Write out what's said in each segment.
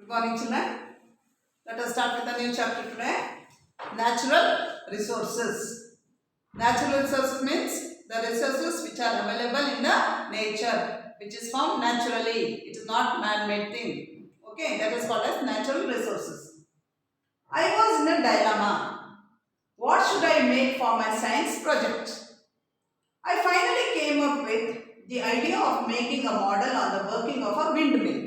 Good morning, children. Let us start with a new chapter today. Natural resources. Natural resources means the resources which are available in the nature, which is found naturally. It is not man-made thing. Okay, that is called as natural resources. I was in a dilemma. What should I make for my science project? I finally came up with the idea of making a model on the working of a windmill.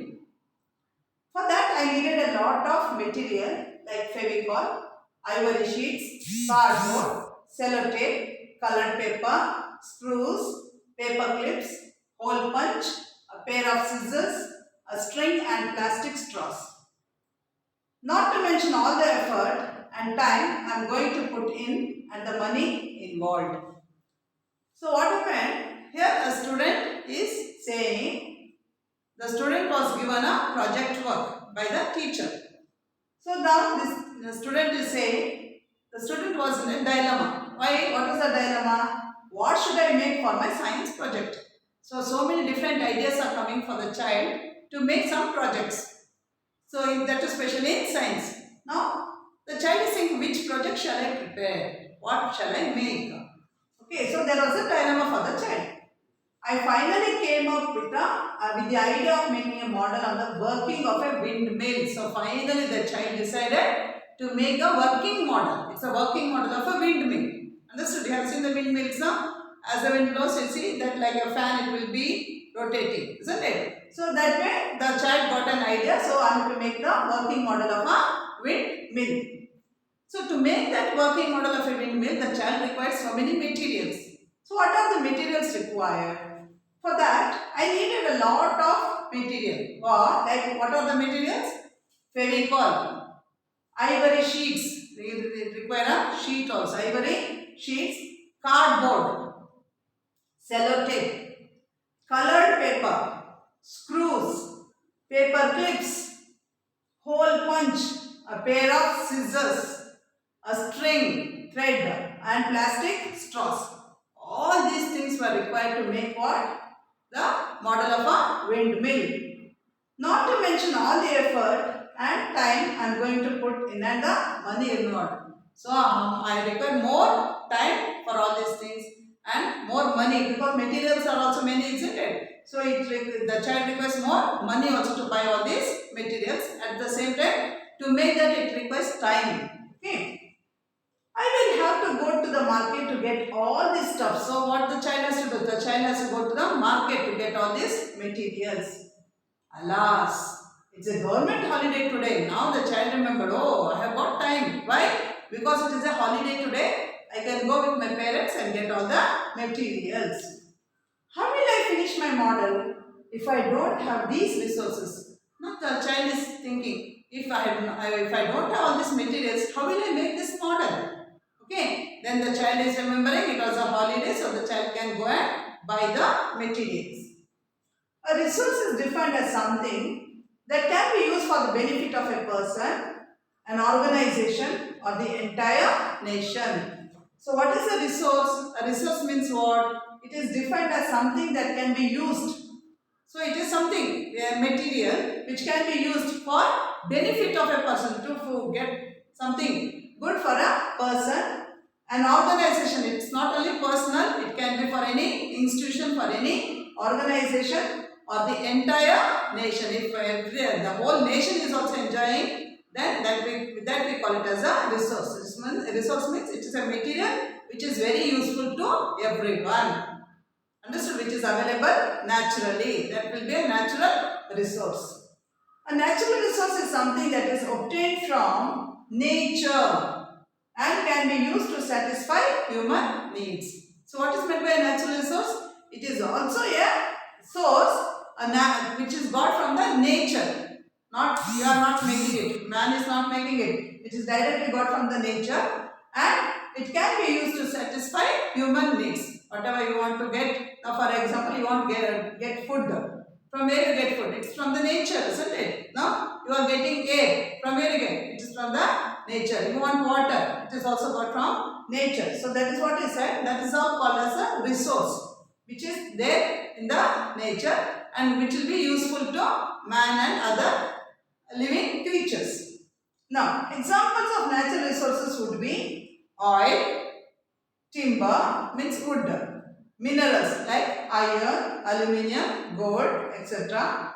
For that, I needed a lot of material like Fevicol, ivory sheets, cardboard, sellotape, colored paper, screws, paper clips, hole punch, a pair of scissors, a string and plastic straws. Not to mention all the effort and time I am going to put in and the money involved. So what happened? Here a student is saying the student was given a project work by the teacher. So now the student is saying the student was in a dilemma. Why? What is the dilemma? What should I make for my science project? So many different ideas are coming for the child to make some projects. So that is especially in science. Now the child is saying, which project shall I prepare? What shall I make? Okay, so there was a dilemma for the child. I finally came up with the idea of making a model on the working of a windmill. So finally the child decided to make a working model. It's a working model of a windmill. Understood? You have seen the windmills now? As the wind blows, you see that like a fan it will be rotating, isn't it? So that way the child got an idea. So I have to make the working model of a windmill. So to make that working model of a windmill, the child requires so many materials. So what are the materials required? For that, I needed a lot of material. Like what are the materials? Fevicol, ivory sheets. They require a sheet also. Ivory sheets, cardboard, sellotape, colored paper, screws, paper clips, hole punch, a pair of scissors, a string, thread, and plastic straws. All these things were required to make what? The model of a windmill. Not to mention all the effort and time I am going to put in and the money involved. So I require more time for all these things and more money because materials are also many, isn't it? So the child requires more money also to buy all these materials. At the same time, to make that it requires time. Okay. I will have to go to the market to get all this stuff. So what the child has to do? The child has to go to the market to get all these materials. Alas, it's a government holiday today. Now the child remembered, oh, I have got time. Why? Because it is a holiday today. I can go with my parents and get all the materials. How will I finish my model if I don't have these resources? Now the child is thinking, if I don't have all these materials, how will I make this model? Okay, then the child is remembering it was a holiday, so the child can go and buy the materials. A resource is defined as something that can be used for the benefit of a person, an organization, or the entire nation. So what is a resource? A resource means what? It is defined as something that can be used. So it is something, a material which can be used for benefit of a person to get something good for a person. An organization, it's not only personal, it can be for any institution, for any organization or the entire nation. If the whole nation is also enjoying, then that we call it as a resource. A resource means it is a material which is very useful to everyone. Understood? Which is available naturally. That will be a natural resource. A natural resource is something that is obtained from nature and can be used to satisfy human needs. So what is meant by a natural resource? It is also a source which is got from the nature. You are not making it. Man is not making it. It is directly got from the nature and it can be used to satisfy human needs. Whatever you want to get. Now for example, you want to get food. From where you get food? It's from the nature, isn't it? Now you are getting air. From where you get? It is from the nature. You want water. It is also got from nature. So that is what is said. That is all called as a resource, which is there in the nature and which will be useful to man and other living Now, examples of natural resources would be oil, timber means wood, minerals like iron, aluminium, gold, etc.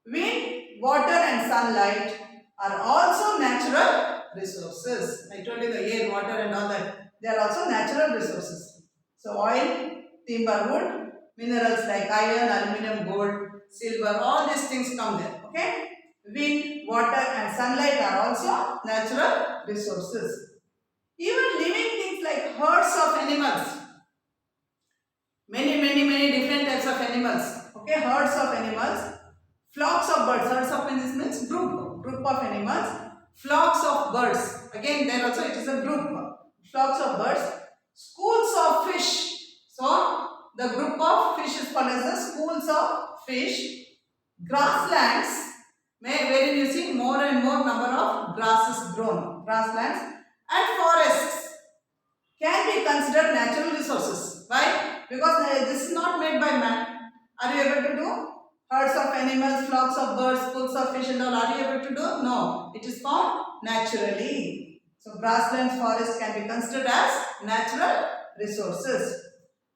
Wind, water and sunlight are also natural resources. I told you the air, water and all that. They are also natural resources. So oil, timber, wood, minerals like iron, aluminium, gold, silver, all these things come there. Okay. Wind, water and sunlight are also natural resources. Even living things like herds of animals. Many different types of animals. Okay, herds of animals. Flocks of birds. Herds of animals means group of animals. Flocks of birds. Again, there also it is a group. Flocks of birds. Schools of fish. So, the group of fish is called as the schools of fish. Grasslands. Wherein you see more and more number of grasses grown. Grasslands and forests can be considered natural resources. Why? Because this is not made by man. Are you able to do? Herds of animals, flocks of birds, schools of fish and all. Are you able to do? No. It is found naturally. So grasslands, forests can be considered as natural resources.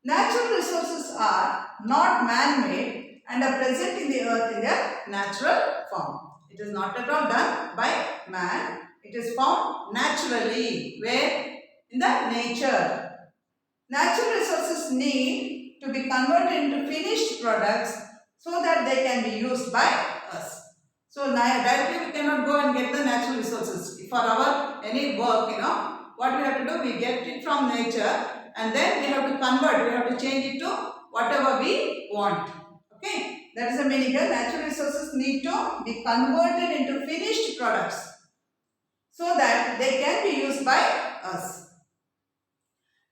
Natural resources are not man-made and are present in the earth in their natural form. It is not at all done by man. It is found naturally. Where? In the nature. Natural resources need to be converted into finished products so that they can be used by us. So directly we cannot go and get the natural resources. For our any work, what we have to do, we get it from nature and then we have to convert, we have to change it to whatever we want. Okay, that is the meaning here. Natural resources need to be converted into finished products so that they can be used by us.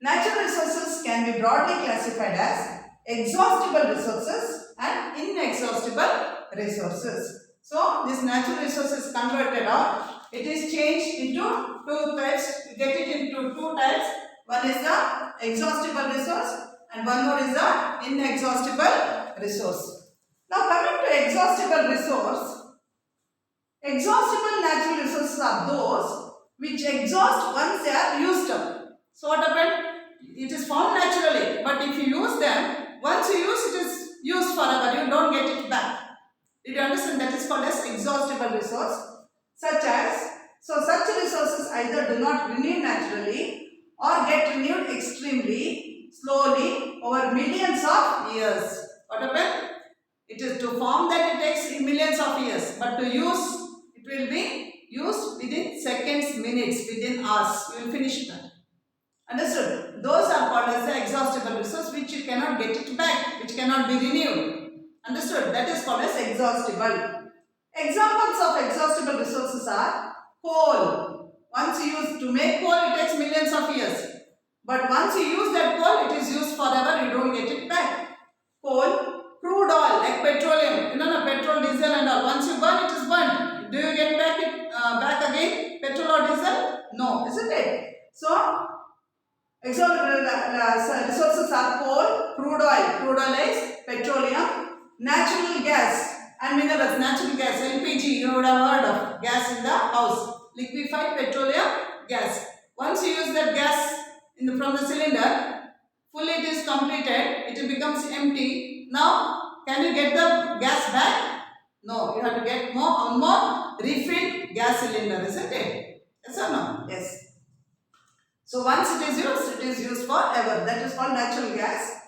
Natural resources can be broadly classified as exhaustible resources and inexhaustible resources. So, this natural resources converted out, it is changed into two types. We get it into two types. One is the exhaustible resource and one more is the inexhaustible resource. Now, coming to exhaustible resource, exhaustible natural resources are those which exhaust once they are used up. So, what happened? It is found naturally, but if you use them, once you use it is used forever, you don't get it back. Did you understand? That is called as exhaustible resource. Such resources either do not renew naturally or get renewed extremely slowly over millions of years. What happened? It is to form that it takes millions of years, but to use it will be used within seconds, minutes, within hours. You will finish that. Understood? Those are called as the exhaustible resource which you cannot get it back, which cannot be renewed. Understood? That is called as exhaustible. Examples of exhaustible resources are coal. Once you use to make coal, it takes millions of years. But once you use that coal, it is used forever, you don't get it back. Coal, crude oil like petroleum, petrol, diesel and all. Once you burn, it is burnt. Do you get back again petrol or diesel? No, isn't it? So, exhaustible resources are coal, crude oil is petroleum, natural gas and minerals. Natural gas, LPG, you would have heard of gas in the house, liquefied petroleum gas. Once you use that gas from the cylinder, fully it is completed, it becomes empty. Now, can you get the gas back? No, you have to get more refilled gas cylinder, isn't it? Yes or no? Yes. So once it is used forever. That is called natural gas.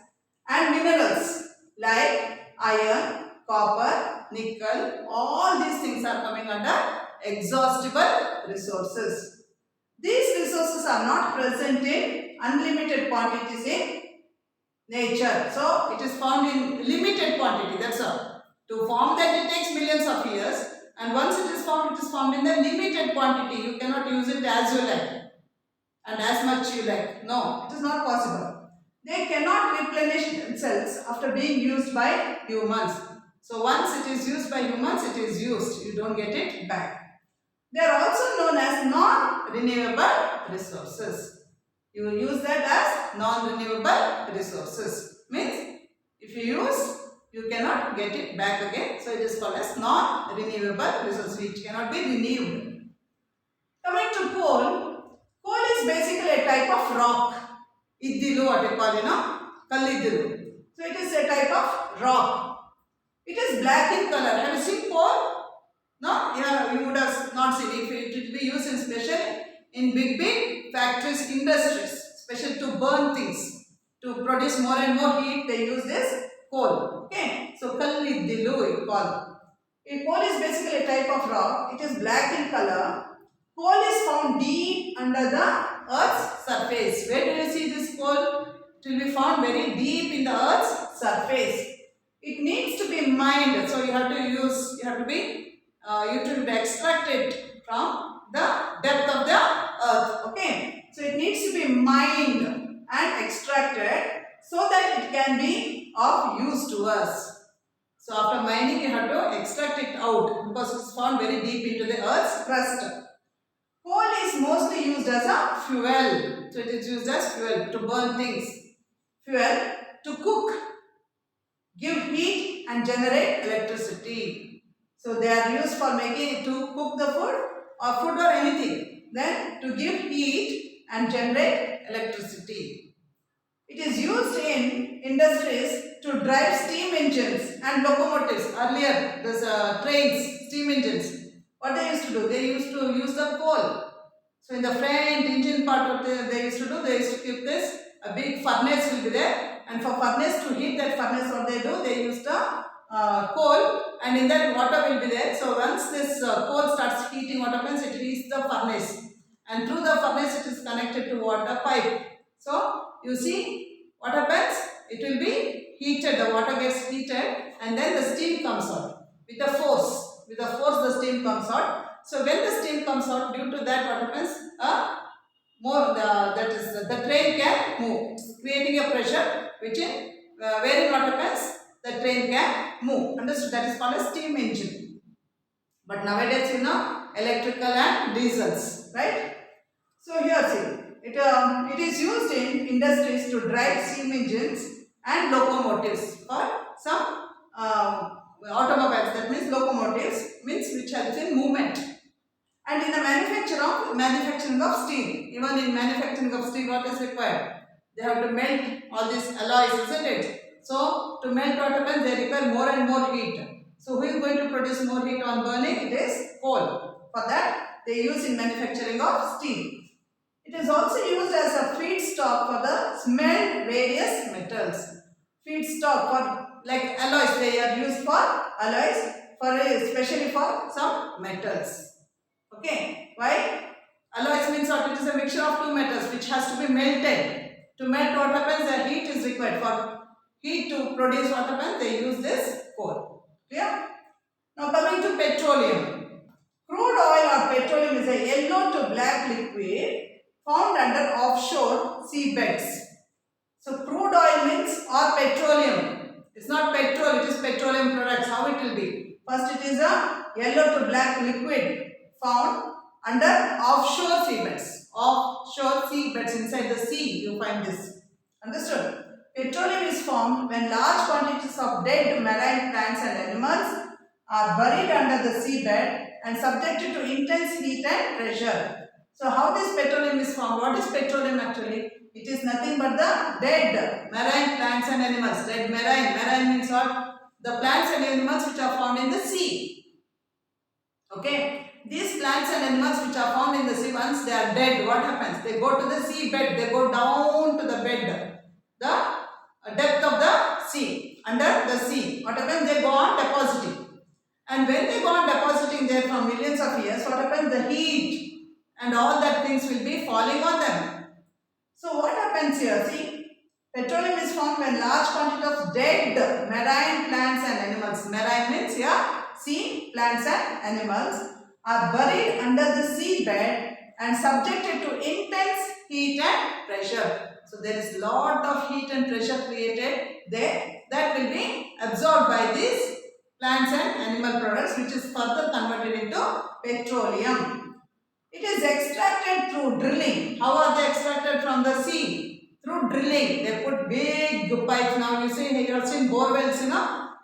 And minerals like iron, copper, nickel, all these things are coming under exhaustible resources. These resources are not present in unlimited quantities in nature. So it is found in limited quantity, that's all. To form that it takes millions of years, and once it is found in the limited quantity. You cannot use it as you like and as much you like. No, it is not possible. They cannot replenish themselves after being used by humans. So once it is used by humans, it is used. You don't get it back. They are also known as non-renewable resources. You will use that as non-renewable resources. Means if you use, you cannot get it back again. So it is called as non-renewable resource which cannot be renewed. Coming to coal, coal is basically a type of rock. Iddilu what you call, Kalliddilu. So it is a type of rock. It is black in color. Have you seen coal? No? Yeah, you would have not seen. If it will be used in special in big factories, industries, special to burn things. To produce more and more heat, they use this coal. Okay? So Kalliddilu it called. A coal is basically a type of rock. It is black in color. Coal is found deep under the earth's surface. Where do you see this coal? It will be found very deep in the earth's surface. It needs to be mined. So you have to be extracted from the depth of the earth. Okay. So it needs to be mined and extracted so that it can be of use to us. So after mining, you have to extract it out because it's found very deep into the earth's crust. Coal is mostly used as a fuel. So it is used as fuel to burn things. Fuel to cook, give heat and generate electricity. So they are used for making to cook the food or anything. Then to give heat and generate electricity. It is used in industries to drive steam engines and locomotives. Earlier, there's trains, steam engines. What they used to do? They used to use the coal. So in the front engine part of they used to keep this, a big furnace will be there. And for furnace to heat that furnace, what they do? They use the coal, and in that water will be there. So once this coal starts heating, what happens? It heats the furnace. And through the furnace, it is connected to water pipe. So you see what happens? It will be heated, the water gets heated and then the steam comes out with a force. With a force the steam comes out. So when the steam comes out, due to that what happens? The train can move, creating a pressure which wherein what happens? The train can move. Understood? That is called a steam engine. But nowadays electrical and diesels, right? So here see. It is used in industries to drive steam engines and locomotives for some automobiles. That means locomotives means which helps in movement. And in the manufacturing of steel, even in manufacturing of steel, what is required? They have to melt all these alloys, isn't it? So to melt what happens? They require more and more heat. So who is going to produce more heat on burning? It is coal. For that, they use in manufacturing of steel. It is also used as a feedstock for the smelt various metals. Feedstock for like alloys, they are used for alloys, especially for some metals. Okay, why? Alloys means what? It is a mixture of two metals which has to be melted. To melt what happens? The heat is required. For heat to produce what happens? They use this coal. Clear? Now coming to petroleum. Crude oil or petroleum is a yellow to black liquid found under offshore seabeds. So crude oil means or petroleum. It's not petrol, it is petroleum products. How it will be? First it is a yellow to black liquid found under offshore seabeds. Offshore seabeds, inside the sea you find this. Understood? Petroleum is formed when large quantities of dead marine plants and animals are buried under the seabed and subjected to intense heat and pressure. So how this petroleum is formed? What is petroleum actually? It is nothing but the dead marine plants and animals. Dead marine means what? The plants and animals which are found in the sea. Okay. These plants and animals which are found in the sea, once they are dead, what happens? They go to the sea bed. They go down to the bed. The depth of the sea. Under the sea. What happens? They go on depositing. And when they go on depositing there for millions of years, what happens? The heat and all that things will be falling on them. So what happens here? See, petroleum is formed when large quantity of dead marine plants and animals. Marine means sea plants and animals are buried under the seabed and subjected to intense heat and pressure. So there is lot of heat and pressure created there that will be absorbed by these plants and animal products, which is further converted into petroleum. It is extracted through drilling. How are they extracted from the sea? Through drilling. They put big pipes. Now you have seen bore wells,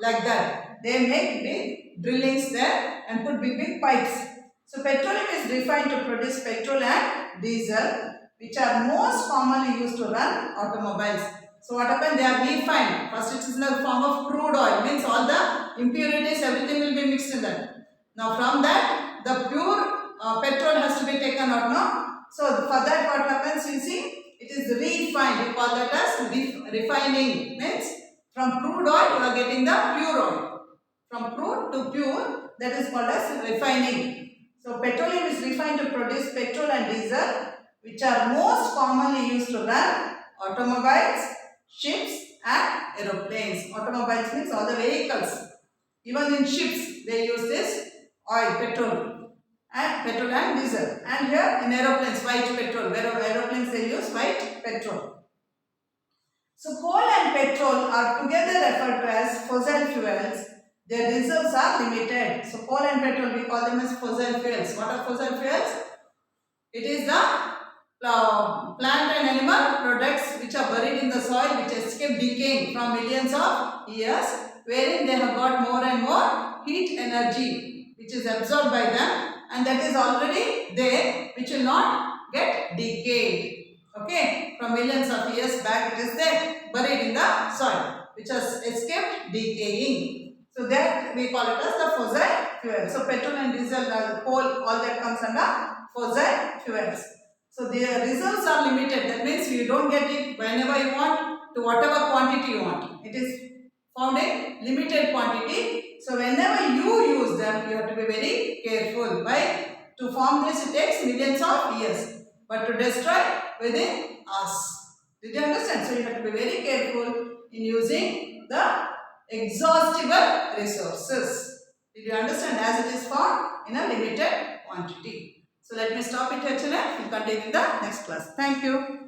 like that. They make big drillings there and put big pipes. So petroleum is refined to produce petrol and diesel, which are most commonly used to run automobiles. So what happened? They are refined. First it is in the form of crude oil, means all the impurities, everything will be mixed in that. Now from that, the pure petrol has to be taken out now. So for that what happens, you see, it is refined. We call that as refining. Means from crude oil you are getting the pure oil. From crude to pure, that is called as refining. So petroleum is refined to produce petrol and diesel, which are most commonly used to run automobiles, ships and aeroplanes. Automobiles means all the vehicles. Even in ships they use this oil, petrol and diesel. And here in aeroplanes, white petrol. Where aeroplanes they use white petrol. So coal and petrol are together referred to as fossil fuels. Their reserves are limited. So coal and petrol, we call them as fossil fuels. What are fossil fuels? It is the plant and animal products which are buried in the soil, which escape decaying from millions of years, wherein they have got more and more heat energy which is absorbed by them, and that is already there, which will not get decayed. Okay, from millions of years back it is there, buried in the soil, which has escaped decaying. So that we call it as the fossil fuel. So petrol and diesel, coal, all that comes under fossil fuels. So their reserves are limited. That means you don't get it whenever you want, to whatever quantity you want. It is found in limited quantity. So whenever you use them, you have to be very careful. Why? To form this it takes millions of years, but to destroy within us. Did you understand? So you have to be very careful in using the exhaustible resources. Did you understand? As it is found in a limited quantity. So let me stop it here, children. We'll continue in the next class. Thank you.